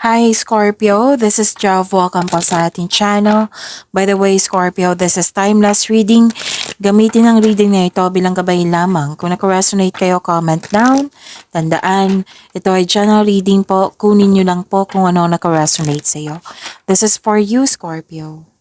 Hi Scorpio, this is Jav. Welcome po sa ating channel. By the way, Scorpio, this is timeless reading. Gamitin ang reading na ito bilang gabay lamang. Kung naka-resonate kayo, comment down. Tandaan, ito ay general reading po. Kunin nyo lang po kung ano naka-resonate sa iyo. This is for you, Scorpio.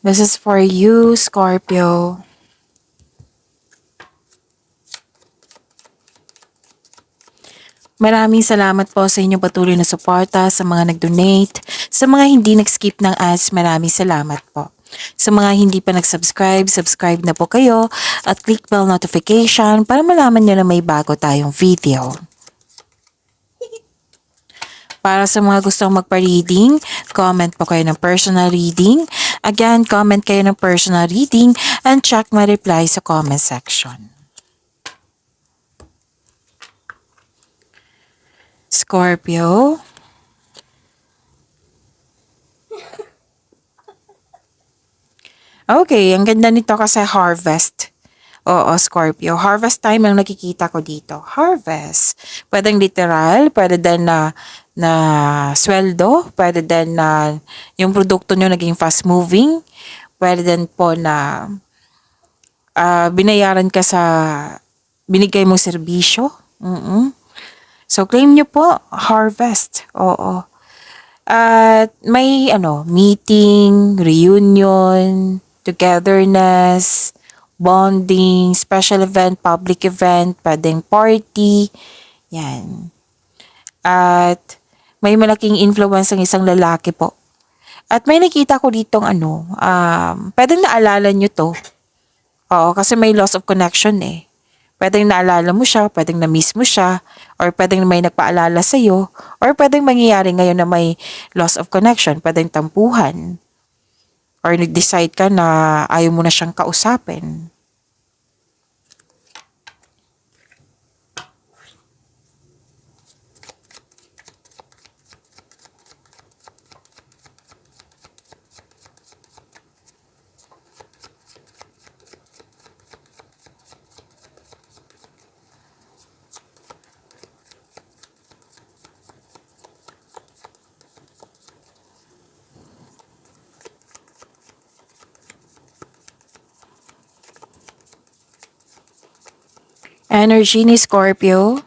This is for you, Scorpio. Maraming salamat po sa inyong patuloy na suporta, sa mga nag-donate, sa mga hindi nag-skip ng ads, maraming salamat po. Sa mga hindi pa nag-subscribe, subscribe na po kayo at click bell notification para malaman nyo na may bago tayong video. Para sa mga gustong magpa-reading, comment po kayo ng personal reading. Again, comment kayo ng personal reading and check my reply sa comment section. Scorpio. Okay, ang ganda nito kasi harvest. Oo, Scorpio. Harvest time ang nakikita ko dito. Harvest. Pwedeng literal, pwede din na sweldo, pwede din na yung produkto nyo naging fast moving, pwede din po na binayaran ka sa binigay mong serbisyo. So, claim nyo po, harvest. Oo. At may meeting, reunion, togetherness, bonding, special event, public event, pwedeng party. Yan. At may malaking influence ang isang lalaki po. At may nakita ko ditong pwedeng naalala nyo to. Oo, kasi may loss of connection eh. Pwedeng naalala mo siya, pwedeng na-miss mo siya, or pwedeng may nagpaalala sa'yo, or pwedeng mangyayari ngayon na may loss of connection, pwedeng tampuhan, or nag-decide ka na ayaw mo na siyang kausapin. Energy ni Scorpio.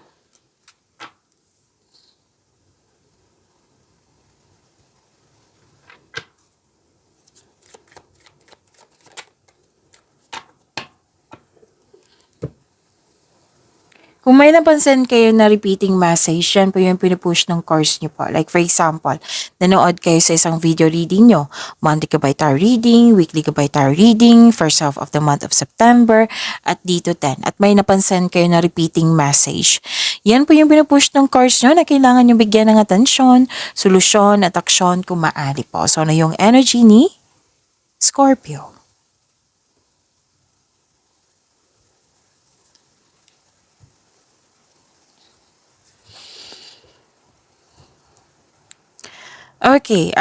Kung may napansin kayo na repeating message, yan po yung pinupush ng course nyo po. Like for example, nanood kayo sa isang video reading nyo. Monthly ka by tarot reading, weekly ka by tarot reading, first half of the month of September, at dito 10. At may napansin kayo na repeating message. Yan po yung pinupush ng course nyo na kailangan nyo bigyan ng atensyon, solusyon, at aksyon kung maaari po. So, ano yung energy ni Scorpio? Okay,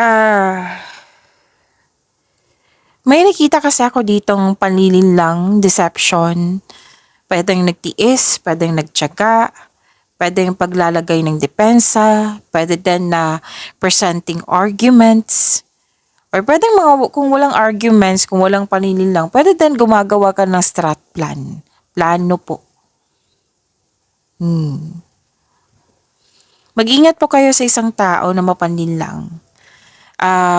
may nakita kasi ako ditong panlilinlang, deception, pwedeng nagtiis, pwedeng nagtiyaga, pwedeng paglalagay ng depensa, pwede din na presenting arguments, or pwedeng kung walang arguments, kung walang panlilinlang, pwede din gumagawa ka ng strat plan. Plano po. Mag-ingat po kayo sa isang tao na mapanlinlang.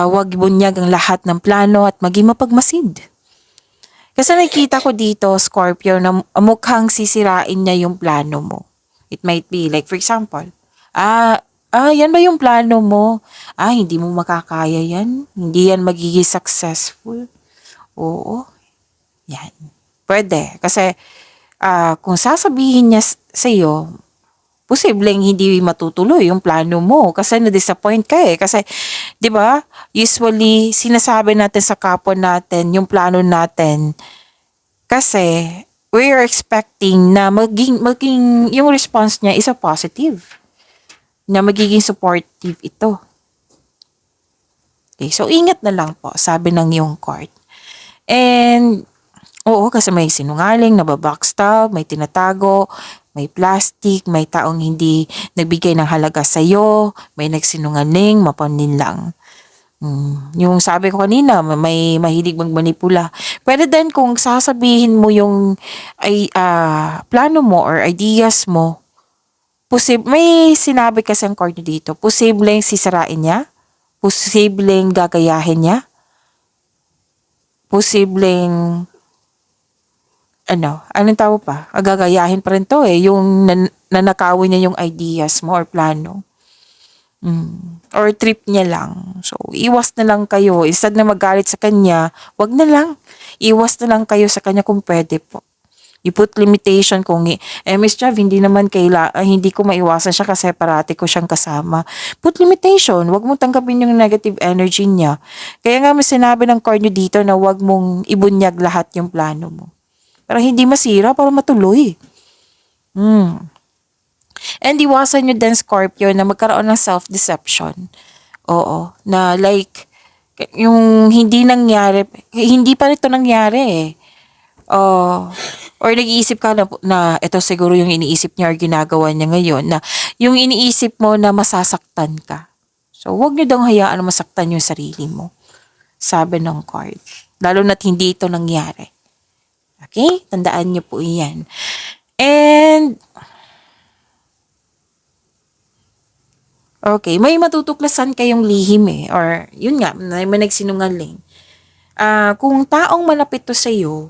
Huwag bunyag ang lahat ng plano at maging mapagmasid. Kasi nakikita ko dito, Scorpio, na mukhang sisirain niya yung plano mo. It might be like, for example, yan ba yung plano mo? Hindi mo makakaya yan. Hindi yan magiging successful. Oo, yan. Pwede. Kasi kung sasabihin niya sa iyo, posibleng hindi matutuloy yung plano mo kasi na-disappoint ka eh. Kasi, di ba, usually, sinasabi natin sa kapwa natin yung plano natin kasi we are expecting na maging yung response niya is a positive, na magiging supportive ito. Okay, so ingat na lang po, sabi ng yung card. And, oo, kasi may sinungaling, nababackstab, may tinatago, may plastic, may taong hindi nagbigay ng halaga sa'yo, may nagsinungaling, mapaninlang. Yung sabi ko kanina, may mahilig magmanipula. Pwede din kung sasabihin mo yung plano mo or ideas mo, may sinabi kasi ang card dito, posibleng sisirain niya, posibleng gagayahin niya, posibleng anong tawag pa? Gagayahin pa rin to eh, yung nanakawin niya yung ideas mo or plano. Or trip niya lang. So, iwas na lang kayo. Instead na magalit sa kanya, wag na lang. Iwas na lang kayo sa kanya kung pwede po. I-put limitation kung, Miss Jav, hindi ko maiwasan siya kasi parati ko siyang kasama. Put limitation. Wag mong tanggapin yung negative energy niya. Kaya nga may sinabi ng card nyo dito na wag mong ibunyag lahat yung plano mo. Para hindi masira, para matuloy. And iwasan nyo din, Scorpio, na magkaroon ng self-deception. Oo. Na like, yung hindi nangyari, hindi pa ito nangyari eh. Or nag-iisip ka na ito siguro yung iniisip niya or ginagawa niya ngayon, na yung iniisip mo na masasaktan ka. So, huwag nyo daw hayaan na masaktan yung sarili mo. Sabi ng card. Lalo na't hindi ito nangyari. Okay? Tandaan nyo po yan. And, okay, may matutuklasan kayong lihim eh. Or, yun nga, may nagsinungaling. Kung taong malapit to sa iyo,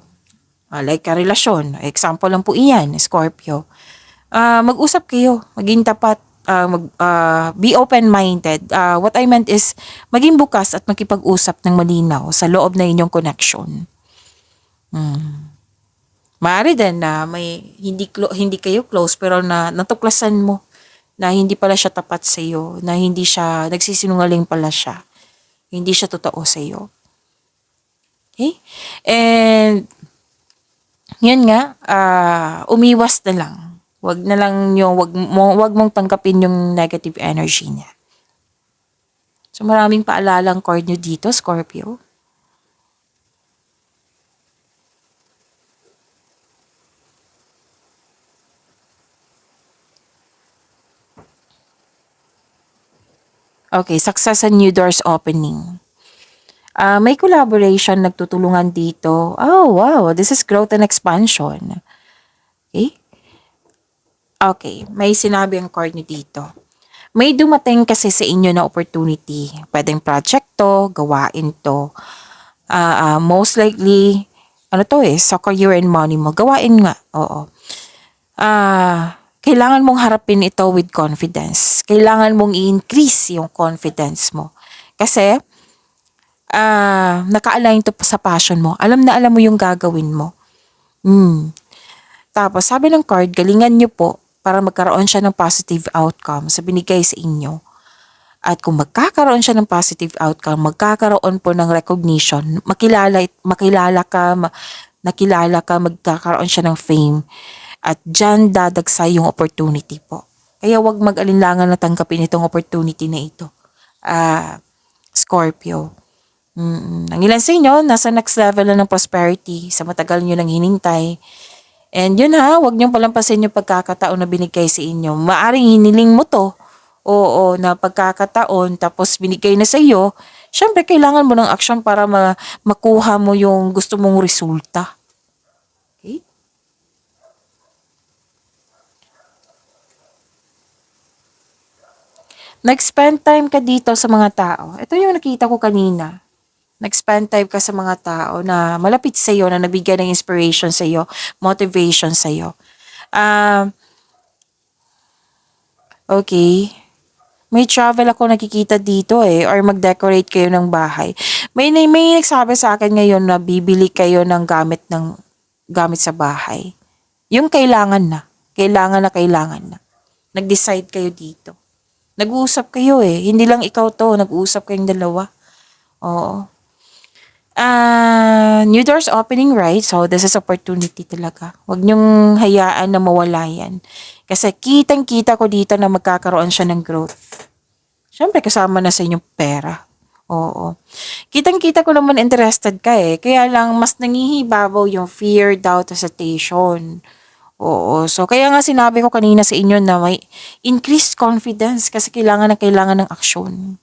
like karelasyon, example lang po iyan, Scorpio, mag-usap kayo, maging tapat, be open-minded. What I meant is, maging bukas at makipag-usap ng malinaw sa loob na inyong connection. Maaari din na may hindi kayo close pero na natuklasan mo na hindi pala siya tapat sa iyo, na hindi siya nagsisinungaling pala siya. Hindi siya totoo sa iyo. Okay? And yun nga, umiwas na lang. Wag na lang wag mong tanggapin yung negative energy niya. So maraming paalalang card nyo dito, Scorpio. Okay, success and new doors opening. May collaboration nagtutulungan dito. Oh, wow. This is growth and expansion. Okay? Okay, may sinabi ang card niyo dito. May dumating kasi sa inyo na opportunity. Pwedeng project to, gawain to. Most likely, sa career and money mo. Gawain nga, oo. Kailangan mong harapin ito with confidence. Kailangan mong i-increase yung confidence mo. Kasi, naka-align to sa passion mo. Alam mo yung gagawin mo. Tapos, sabi ng card, galingan nyo po para magkaroon siya ng positive outcome sa binigay sa inyo. At kung magkakaroon siya ng positive outcome, magkakaroon po ng recognition, makilala ka, magkakaroon siya ng fame. At dyan dadagsay yung opportunity po. Kaya wag mag-alinlangan na tanggapin itong opportunity na ito. Scorpio. Ang ilan sa inyo, nasa next level na ng prosperity sa matagal nyo nang hinintay. And yun wag niyong palampasin yung pagkakataon na binigay sa inyo. Maaring hiniling mo to, oo, na pagkakataon, tapos binigay na sa iyo, syempre kailangan mo ng action para makuha mo yung gusto mong resulta. Okay? Nag-spend time ka dito sa mga tao. Ito yung nakita ko kanina. Nag-spend time ka sa mga tao na malapit sa iyo, na nabigyan ng inspiration sa iyo, motivation sa iyo. Okay. May travel ako nakikita dito or mag-decorate kayo ng bahay. May nagsabi sa akin ngayon na bibili kayo ng gamit sa bahay. Yung kailangan na nag-decide kayo dito. Nag-uusap kayo eh. Hindi lang ikaw to, nag-uusap kayong dalawa. Oo. New doors opening, right? So, this is opportunity talaga. Huwag niyong hayaan na mawala yan. Kasi kitang-kita ko dito na magkakaroon siya ng growth. Siyempre, kasama na sa inyong pera. Oo. Kitang-kita ko naman interested ka eh. Kaya lang, mas nangihibabaw yung fear, doubt, hesitation. Oo. So, kaya nga sinabi ko kanina sa inyo na may increased confidence kasi kailangan na kailangan ng aksyon.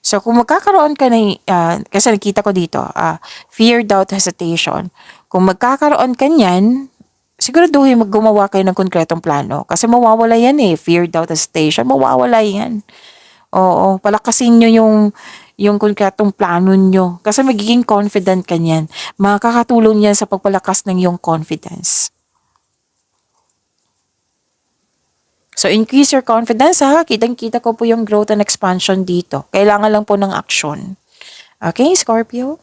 So, kung magkakaroon ka ng, kasi nakita ko dito, fear, doubt, hesitation. Kung magkakaroon ka niyan, siguraduhin gumawa kayo ng konkretong plano. Kasi mawawala yan eh. Fear, doubt, hesitation, mawawala yan. Oo, palakasin nyo yung konkretong plano nyo. Kasi magiging confident ka niyan. Makakatulong yan sa pagpalakas ng yung confidence. So, increase your confidence ha. Kitang-kita ko po yung growth and expansion dito. Kailangan lang po ng action. Okay, Scorpio?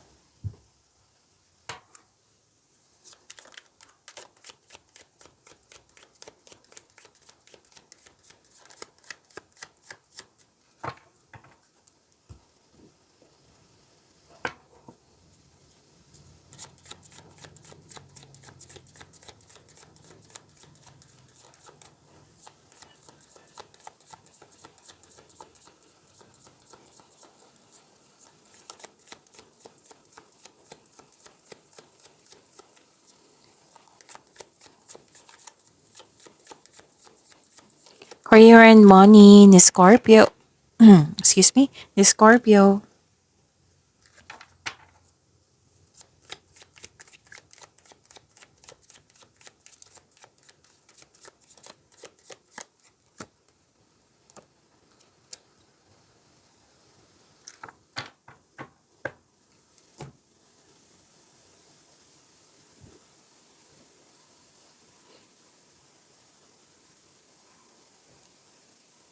Career and money ni Scorpio. Excuse me, ni Scorpio.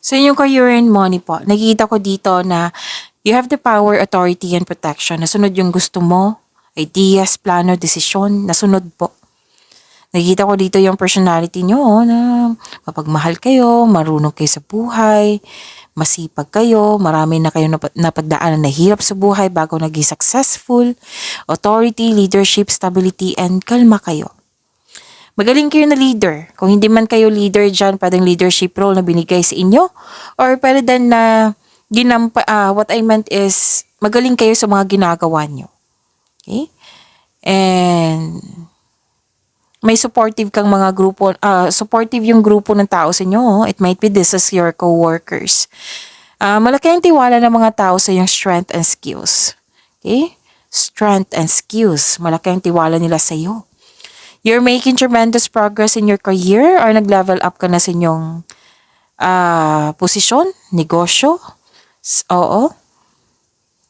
So yung career and money po, nakikita ko dito na you have the power, authority, and protection. Nasunod yung gusto mo, ideas, plano, desisyon, nasunod po. Nakikita ko dito yung personality nyo na mapagmahal kayo, marunong kayo sa buhay, masipag kayo, marami na kayo napagdaanan na hirap sa buhay bago naging successful, authority, leadership, stability, and kalma kayo. Magaling kayo na leader. Kung hindi man kayo leader dyan, pwedeng leadership role na binigay sa inyo. Or pwede din na what I meant is, magaling kayo sa mga ginagawa nyo. Okay? And may supportive kang mga grupo, supportive yung grupo ng tao sa inyo. It might be this is your co-workers. Malaki ang tiwala ng mga tao sa yung strength and skills. Okay? Strength and skills. Malaki ang tiwala nila sa iyo. You're making tremendous progress in your career or nag-level up ka na sa inyong posisyon, negosyo. Oo.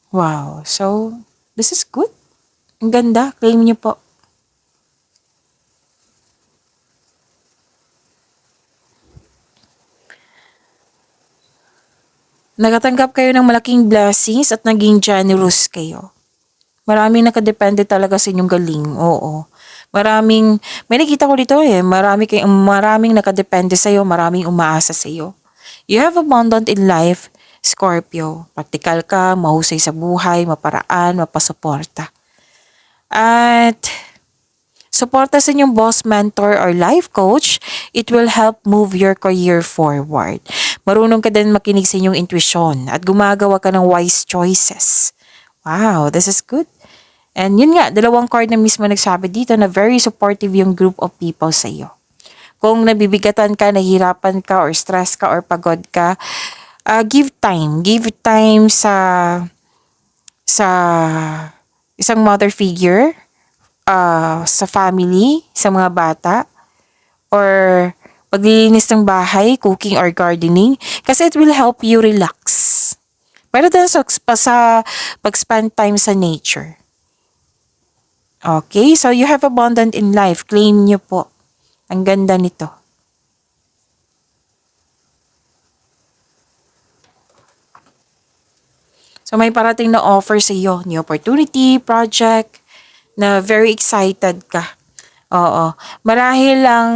Wow. So, this is good. Ang ganda. Claim niyo po. Nakatanggap kayo ng malaking blessings at naging generous kayo. Maraming nakadepende talaga sa inyong galing. Oo. May nakita ko dito eh, maraming nakadepende sa iyo, maraming umaasa sa iyo. You have abundant in life, Scorpio. Praktikal ka, mahusay sa buhay, maparaan, mapasuporta. At suporta sa inyong boss, mentor, or life coach, it will help move your career forward. Marunong ka din makinig sa inyong intuition at gumagawa ka ng wise choices. Wow, this is good. And yun nga, dalawang card na mismo nagsabi dito na very supportive yung group of people sa iyo. Kung nabibigatan ka, nahihirapan ka, or stress ka, or pagod ka, give time. Give time sa isang mother figure, sa family, sa mga bata, or paglilinis ng bahay, cooking or gardening, kasi it will help you relax. Pero din sa pag-spend time sa nature. Okay, so you have abundant in life. Claim nyo po. Ang ganda nito. So may parating na offer sa iyo, new opportunity, project, na very excited ka. Oo. Marahil lang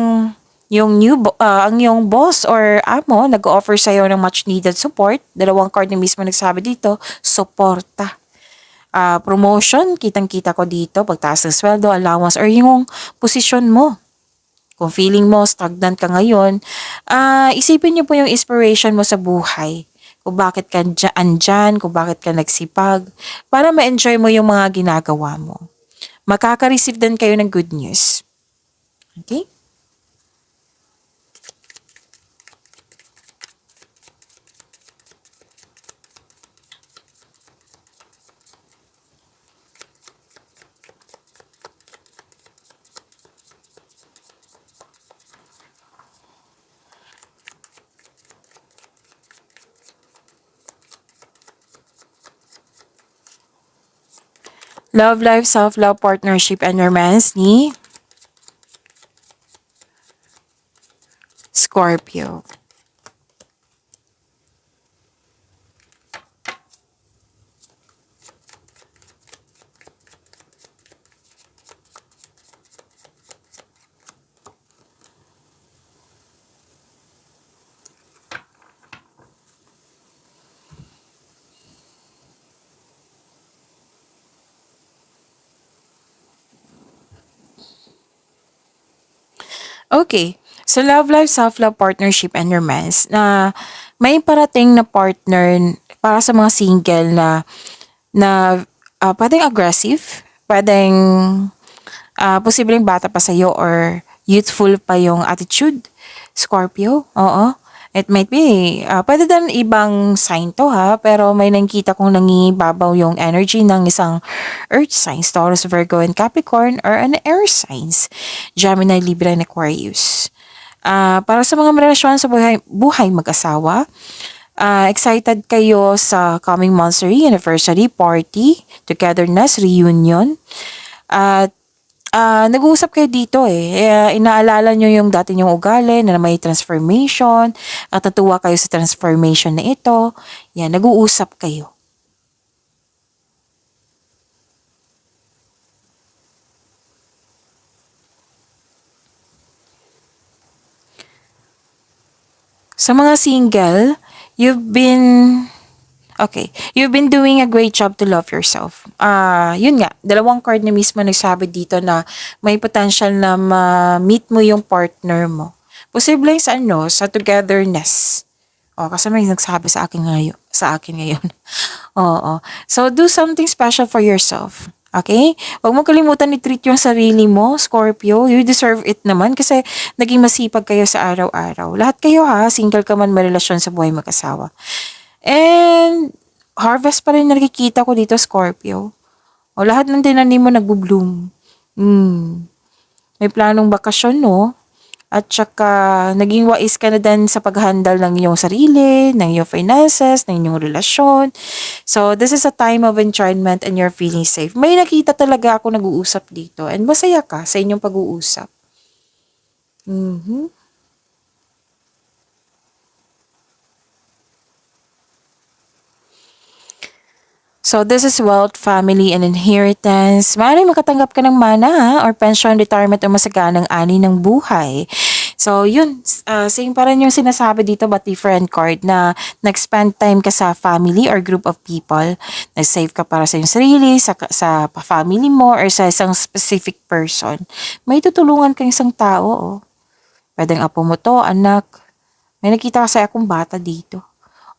ang yung boss or amo nag-offer sa'yo ng much needed support. Dalawang card na mismo nagsabi dito, suporta. Promotion, kitang-kita ko dito, pagtaas ng sweldo, allowance, or yung posisyon mo. Kung feeling mo stagnant ka ngayon, isipin niyo po yung inspiration mo sa buhay. Kung bakit ka andyan, kung bakit ka nagsipag, para ma-enjoy mo yung mga ginagawa mo. Makaka-receive din kayo ng good news. Okay? Love life, self-love, partnership, and romance ni Scorpio. Okay. So love life, self-love, partnership, and romance na may parating na partner para sa mga single na pwedeng aggressive, pwedeng posibleng bata pa sa'yo or youthful pa yung attitude. Scorpio, oo. It might be, pwede din ibang sign to ha, pero may nakikita kong nangibabaw yung energy ng isang earth signs, Taurus, Virgo, and Capricorn, or an air signs, Gemini, Libra, and Aquarius. Para sa mga relasyon sa buhay mag-asawa, excited kayo sa coming monthsary, anniversary, party, togetherness, reunion, at nag-uusap kayo dito eh. Inaalala nyo yung dati nyong ugali na may transformation at natuwa kayo sa transformation na ito. Yan, nag-uusap kayo. Sa mga single, you've been Okay. You've been doing a great job to love yourself. Yun nga, dalawang card na mismo nagsabi dito na may potential na ma-meet mo yung partner mo. Posibleng sa sa togetherness. Kasi may nagsabi sa akin ngayon. Oo. So, do something special for yourself. Okay? Huwag mo kalimutan i-treat yung sarili mo, Scorpio. You deserve it naman kasi naging masipag kayo sa araw-araw. Lahat kayo single ka man, may relasyon sa buhay mag-asawa. And harvest pa rin nakikita ko dito, Scorpio. Lahat ng tinanim mo nagbo-bloom. May planong bakasyon, no? At saka, naging wais ka na din sa paghandle ng iyong sarili, ng iyong finances, ng iyong relasyon. So, this is a time of enjoyment and you're feeling safe. May nakita talaga ako nag-uusap dito and masaya ka sa inyong pag-uusap. So, this is wealth, family, and inheritance. Maaaring makatanggap ka ng mana or pension, retirement, o masaganang ani ng buhay. So, yun. Same pa rin yung sinasabi dito but different card na nag-spend time ka sa family or group of people. Nag-save ka para sa iyong sarili, sa family mo, or sa isang specific person. May tutulungan kang isang tao, oh. Pwedeng apo mo to, anak. May nakita kasi akong bata dito.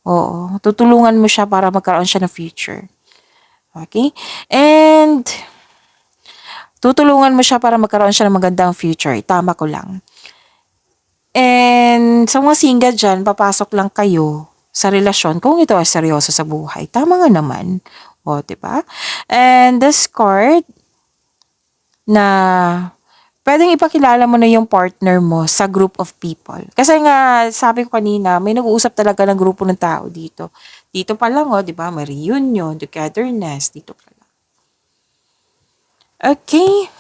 Oo. Tutulungan mo siya para magkaroon siya ng future. Okay? And, tutulungan mo siya para magkaroon siya ng magandang future. Tama ko lang. And, sa mga single dyan, papasok lang kayo sa relasyon kung ito ay seryoso sa buhay. Tama nga naman. Diba? And this card na pwedeng ipakilala mo na yung partner mo sa group of people. Kasi nga, sabi ko kanina, may nag-uusap talaga ng grupo ng tao dito. Dito pa lang, di ba? May reunion, togetherness, dito pa lang. Okay.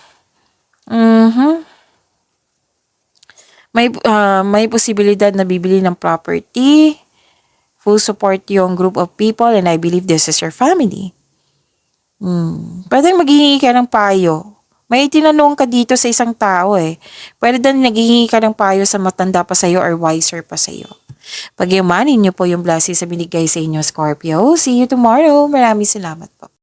May posibilidad na bibili ng property. Full support yung group of people and I believe this is your family. Pwedeng maghihingi ka ng payo. May tinanong ka dito sa isang tao eh. Pwede din naghihingi ka ng payo sa matanda pa sa'yo or wiser pa sa'yo. Pagyamanin niyo po yung blessings sa binigay sa inyo, Scorpio. See you tomorrow. Maraming salamat po.